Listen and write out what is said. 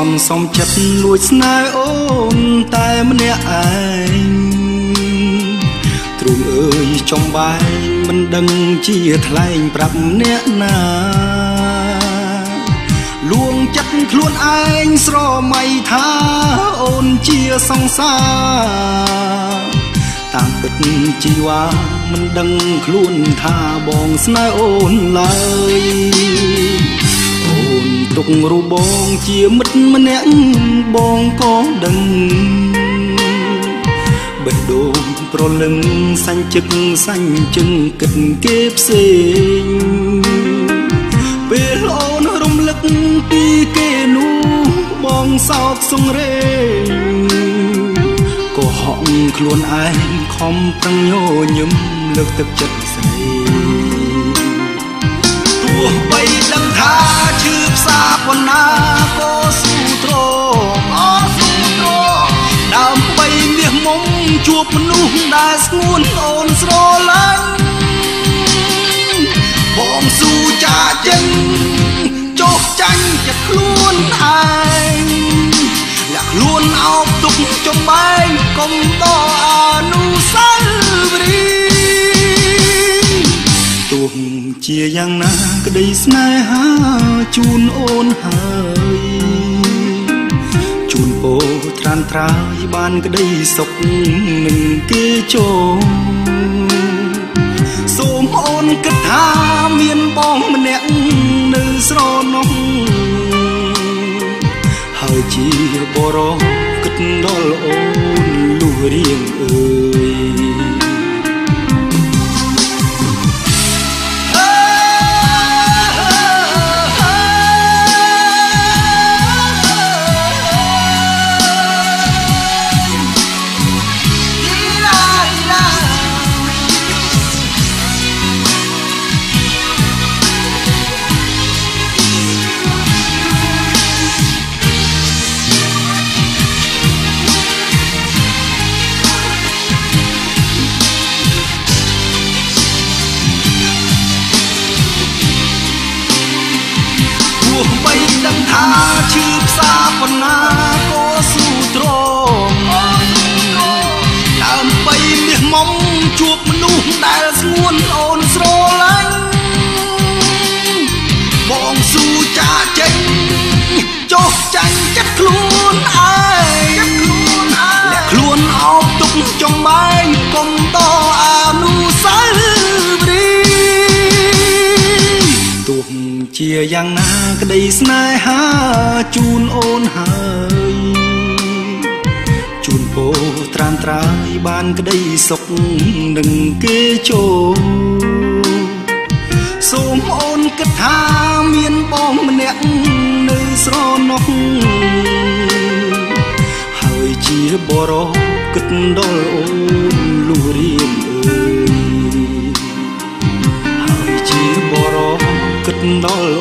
នសំចិត្តលួចស្នេហ៍អូនតែម្នាក់ឯងទ្រូងអើយចំបែងមិនដឹងជាថ្លែងប្រាប់អ្នកណាលួងចិត្តខ្លួនឯងស្រមៃថាអូនជាសង្សារតាមពិតជីវ៉ាមិនដឹងខ្លួនថាបងស្នេហ៍អូនឡើយអូនទុករូបបងជាមិត្តម្នាក់បងក៏ដឹងបេះដូងប្រលឹងសាញ់ជឹកសាញ់ជឹងគិតគេផ្សេងពេលអូនរំលឹកពីគេនោះបងសោកសង្រេងក៏ហក់ខ្លួនឯងខំប្រឹងញញឹមលើកទឹកចិត្តស្រីទោះបីដឹងថាឈឺផ្សាប៉ុណ្ណាក៏ស៊ូទ្រាំដើម្បីមាសមុំជួបមនុស្សដែលស្ងួនអូនស្រឡាញ់បងស៊ូចាចេញចុះចាញ់ចិត្តខ្លួនឯងលាក់ខ្លួនអោបទុកចំបែងកុំតអនុស្សាវរីយ៍ទោះជាយ៉ាងណាក្តីស្នេហាជូនអូនហើយជូនពោត្រានត្រើយបានក្តីសុខនឹងគេចូលសូមអូនគិតថាមានបងម្នាក់នៅស្រណោះហើយជាបរោះគិតដល់អូនលុះរៀងអើយថាឈឺផ្សាប៉ុណ្ណាក៏ស៊ូទ្រាំដើម្បីមាសមុំជួបមនុស្សដែលស្ងួនអូនស្រឡាញ់បងស៊ូចាចេញចុះចាញ់ចិត្តខ្លួនឯងលាក់ខ្លួនអោបទុកចំបែងកុំតអនុស្សាវរីយ៍ទោះជាយ៉ាងណាក្តីស្នេហាជូនអូនហើយជូនពោត្រានត្រើយបានក្តីសុខនឹងគេចូលសូមអូនគិតថាមានបងម្នាក់នៅស្រណោះហើយជាបរោះគិតដល់អូនលុះរៀងអើយហើយជាបរោះគិតដល់